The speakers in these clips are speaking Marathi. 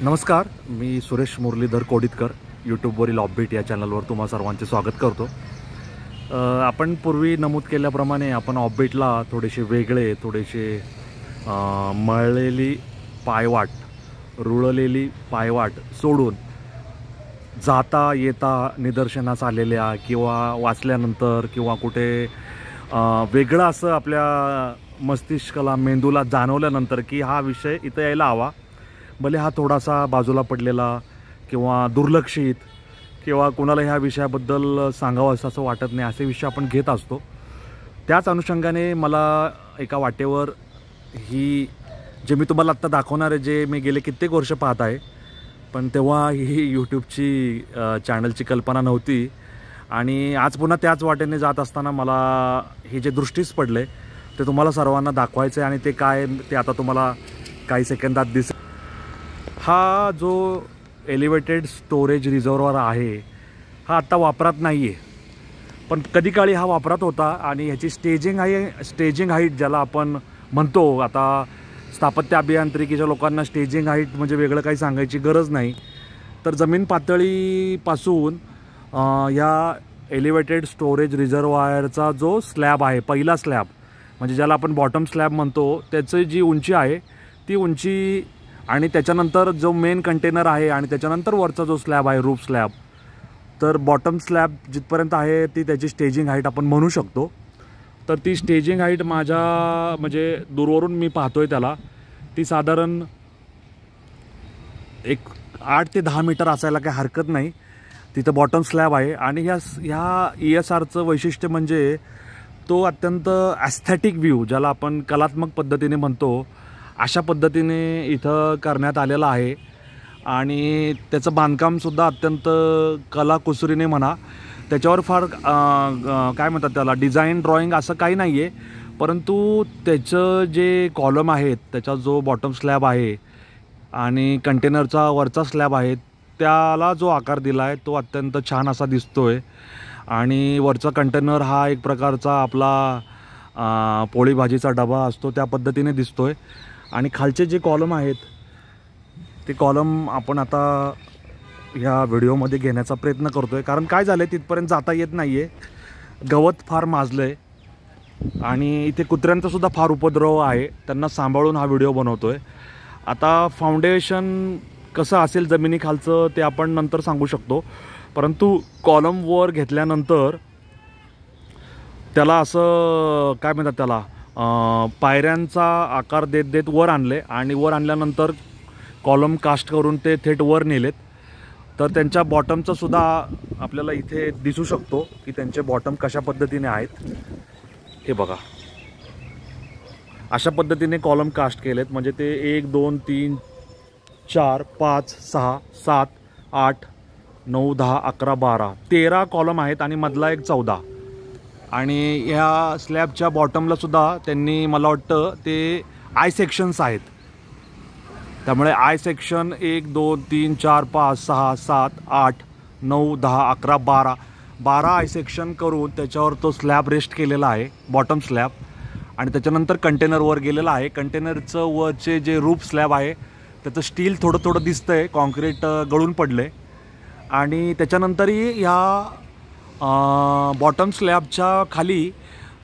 नमस्कार, मी सुरेश मुरलीधर कोडितकर यूट्यूबवरील ऑफबीट या चॅनलवर तुम्हा सर्वांचे स्वागत करतो। आपण पूर्वी नमूद केल्याप्रमाणे आपण ऑफबीटला थोडेसे वेगळे, थोडेसे मळलेली पायवाट, रुळलेली पायवाट सोडून जाता येता निदर्शनास आलेल्या किंवा वाचल्यानंतर किंवा कुठे वेगळा असं आपल्या मस्तिष्काला, मेंदूला जाणवल्यानंतर की हा विषय इथं यायला हवा, भले हा थोडासा बाजूला पडलेला किंवा दुर्लक्षित किंवा कोणाला ह्या विषयाबद्दल सांगावं असं वाटत नाही, असे विषय आपण घेत असतो। त्याच अनुषंगाने मला एका वाटेवर ही जे मी तुम्हाला आत्ता दाखवणार आहे, जे मी गेले कित्येक वर्ष पाहत आहे, पण तेव्हा ही यूट्यूबची चॅनलची कल्पना नव्हती आणि आज पुन्हा त्याच वाटेने जात असताना मला हे जे दृष्टीस पडले ते तुम्हाला सर्वांना दाखवायचं आहे। आणि ते काय ते आता तुम्हाला काही सेकंदात दिसेल। हा जो एलिव्हेटेड स्टोरेज रिझर्व्हर आहे हा आत्ता वापरात नाही आहे, पण कधी काळी हा वापरात होता आणि ह्याची स्टेजिंग हाईट ज्याला आपण म्हणतो, आता स्थापत्य अभियांत्रिकीच्या लोकांना स्टेजिंग हाईट म्हणजे वेगळं काही सांगायची गरज नाही। तर जमीन पातळीपासून या एलिव्हेटेड स्टोरेज रिझर्व्हायरचा जो स्लॅब आहे, पहिला स्लॅब म्हणजे ज्याला आपण बॉटम स्लॅब म्हणतो, त्याची जी उंची आहे ती उंची आणि त्याच्यानंतर जो मेन कंटेनर आहे आणि त्याच्यानंतर वरचा जो स्लॅब आहे, रूफ स्लॅब, तर बॉटम स्लॅब जिथपर्यंत आहे ती त्याची स्टेजिंग हाईट आपण म्हणू शकतो। तर ती स्टेजिंग हाईट माझ्या म्हणजे दूरवरून मी पाहतोय त्याला, ती साधारण एक 8 ते 10 मीटर असायला काही हरकत नाही। तिथं बॉटम स्लॅब आहे आणि ह्या ESRचं वैशिष्ट्य म्हणजे तो अत्यंत ॲस्थेटिक व्ह्यू, ज्याला आपण कलात्मक पद्धतीने म्हणतो, अशा पद्धतीने इथं करण्यात आलेलं आहे। आणि त्याचं बांधकामसुद्धा अत्यंत कलाकुसरीने म्हणा, त्याच्यावर फार काय म्हणतात त्याला, डिझाईन ड्रॉइंग असं काही नाही आहे, परंतु त्याचं जे कॉलम आहेत, त्याचा जो बॉटम स्लॅब आहे आणि कंटेनरचा वरचा स्लॅब आहे, त्याला जो आकार दिला आहे तो अत्यंत छान असा दिसतो आहे। आणि वरचा कंटेनर हा एक प्रकारचा आपला पोळी भाजीचा डबा असतो त्या पद्धतीने दिसतो आहे। आणि खालचे जे कॉलम आहेत ते कॉलम आपण आता ह्या व्हिडिओमध्ये घेण्याचा प्रयत्न करतो आहे, कारण काय झालं आहे, तिथपर्यंत जाता येत नाही आहे, गवत फार माजलं आहे आणि इथे कुत्र्यांचासुद्धा फार उपद्रव आहे, त्यांना सांभाळून हा व्हिडिओ बनवतो आहे। आता फाउंडेशन कसं असेल जमिनीखालचं ते आपण नंतर सांगू शकतो, परंतु कॉलम वर घेतल्यानंतर त्याला असं काय म्हणतात त्याला, पायऱ्यांचा आकार देत देत वर आणले आणि वर आणल्यानंतर कॉलम कास्ट करून ते थेट वर नेलेत। तर त्यांच्या बॉटमचा सुद्धा आपल्याला इथे दिसू शकतो की त्यांचे बॉटम कशा पद्धतीने आहेत, हे बघा, अशा पद्धतीने कॉलम कास्ट केलेत। म्हणजे ते 1 2 3 4 5 6 7 8 9 10 11 12 13 कॉलम आहेत आणि मधला एक 14। आणि ह्या स्लॅबच्या बॉटमला सुद्धा त्यांनी, मला वाटतं ते आय सेक्शन्स आहेत, त्यामुळे आय सेक्शन 1 2 3 4 5 6 7 8 9 10 11 12 आय सेक्शन करून त्याच्यावर तो स्लॅब रेस्ट केलेला आहे, बॉटम स्लॅब। आणि त्याच्यानंतर कंटेनरवर गेलेला आहे। कंटेनरचं वरचे जे रूफ स्लॅब आहे त्याचं स्टील थोडं थोडं दिसतं आहे, कॉन्क्रीट गळून पडले। आणि त्याच्यानंतरही ह्या बॉटम स्लॅबच्या खाली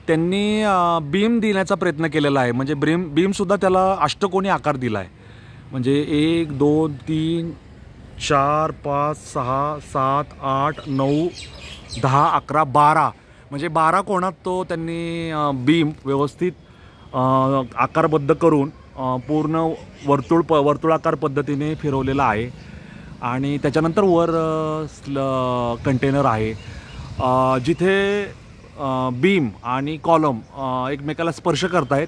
त्यांनी बीम देण्याचा प्रयत्न केलेला आहे, म्हणजे बीमसुद्धा त्याला अष्टकोनी आकार दिला आहे। म्हणजे 1 2 3 4 5 6 7 8 9 10 11 12 म्हणजे 12 कोणात तो त्यांनी बीम व्यवस्थित आकारबद्ध करून पूर्ण वर्तुळाकार पद्धतीने फिरवलेला आहे। आणि त्याच्यानंतर वर कंटेनर आहे, जिथे बीम आणि कॉलम एकमेकाला स्पर्श करतायत,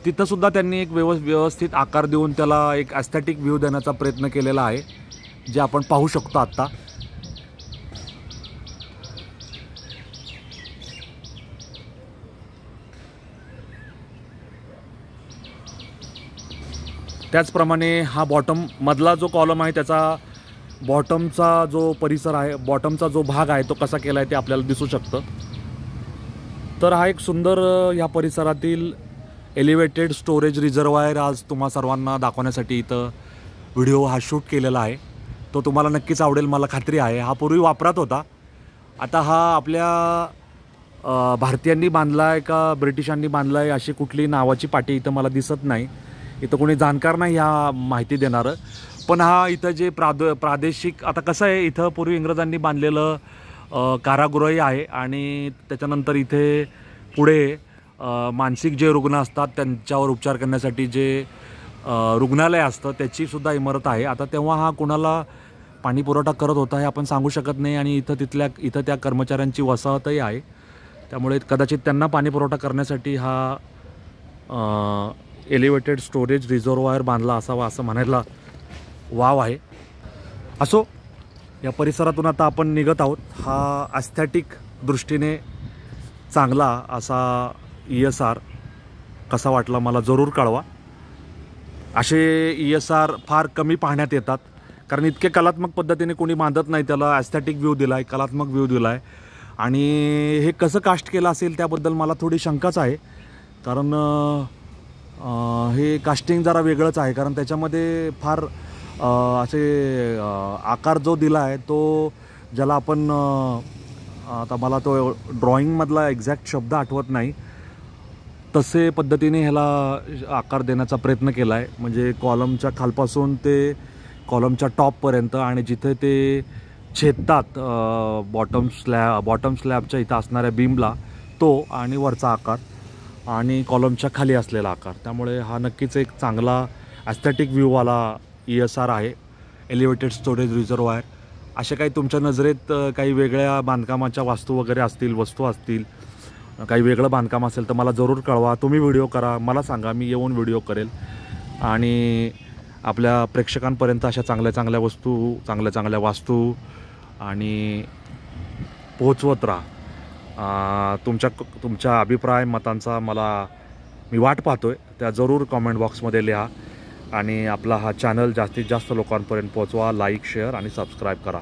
तिथंसुद्धा त्यांनी एक व्यवस्थित आकार देऊन त्याला एक ॲस्थेटिक व्ह्यू देण्याचा प्रयत्न केलेला आहे, जे आपण पाहू शकतो आत्ता। त्याचप्रमाणे हा बॉटम मधला जो कॉलम आहे त्याचा बॉटमचा जो परिसर आहे, बॉटमचा जो भाग आहे तो कसा केला आहे ते आपल्याला दिसू शकतं। तर हा एक सुंदर ह्या परिसरातील एलिव्हेटेड स्टोरेज रिझर्व्हायर आज तुम्हा सर्वांना दाखवण्यासाठी इथं व्हिडिओ हा शूट केलेला आहे, तो तुम्हाला नक्कीच आवडेल मला खात्री आहे. हा पूर्वी वापरात होता, आता हा आपल्या भारतीयांनी बांधला आहे का ब्रिटिशांनी बांधला आहे अशी कुठली नावाची पाटी इथं मला दिसत नाही. इथं कोणी जाणकार नाही ह्या माहिती देणारं. पण हा इथं जे प्रादेशिक आता कसं आहे, इथं पूर्वी इंग्रजांनी बांधलेलं कारागृहही आहे आणि त्याच्यानंतर इथे पुढे मानसिक जे रुग्ण असतात त्यांच्यावर उपचार करण्यासाठी जे रुग्णालय असतं त्याचीसुद्धा इमारत आहे. आता तेव्हा हा कोणाला पाणी पुरवठा करत होता हे आपण सांगू शकत नाही आणि इथं त्या कर्मचाऱ्यांची वसाहतही आहे. त्यामुळे कदाचित त्यांना पाणी पुरवठा करण्यासाठी हा एलिव्हेटेड स्टोरेज रिझर्व्हायर बांधला असावा असं म्हणायला वाव आहे. असो, या परिसरातून आता आपण निघत आहोत. हा ॲस्थेटिक दृष्टीने चांगला असा ESR कसा वाटला मला जरूर कळवा. असे ESR फार कमी पाहण्यात येतात कारण इतके कलात्मक पद्धतीने कोणी बांधत नाही. त्याला ॲस्थेटिक व्ह्यू दिला आहे, कलात्मक व्ह्यू दिला आहे आणि हे कसं कास्ट केलं असेल त्याबद्दल मला थोडी शंकाच आहे. कारण हे कास्टिंग जरा वेगळंच आहे कारण त्याच्यामध्ये फार असे आकार जो दिला आहे तो ज्याला आपण आता मला तो ड्रॉइंगमधला एक्झॅक्ट शब्द आठवत नाही, तसे पद्धतीने ह्याला आकार देण्याचा प्रयत्न केला आहे. म्हणजे कॉलमच्या खालपासून ते कॉलमच्या टॉपपर्यंत आणि जिथे ते छेदतात बॉटम स्लॅबच्या इथं असणाऱ्या बीमला तो आणि वरचा आकार आणि कॉलमच्या खाली असलेला आकार. त्यामुळे हा नक्कीच एक चांगला ॲस्थेटिक व्ह्यूवाला ESR आहे, एलिव्हेटेड स्टोरेज रिझर्व्हायर. असे काही तुमच्या नजरेत काही वेगळ्या बांधकामाच्या वस्तू असतील, काही वेगळं बांधकाम असेल तर मला जरूर कळवा. तुम्ही व्हिडिओ करा, मला सांगा, मी येऊन व्हिडिओ करेल आणि आपल्या प्रेक्षकांपर्यंत अशा चांगल्या वस्तू, चांगल्या वास्तू आणि पोहोचवत राहा. तुमच्या अभिप्राय मतांचा मी वाट पाहतोय. त्या जरूर कॉमेंट बॉक्समध्ये लिहा आणि आपला हा चॅनल जास्तीत जास्त लोकांपर्यंत पोहोचवा. लाईक, शेअर आणि सबस्क्राईब करा.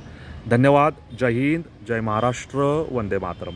धन्यवाद. जय हिंद, जय महाराष्ट्र, वंदे मातरम.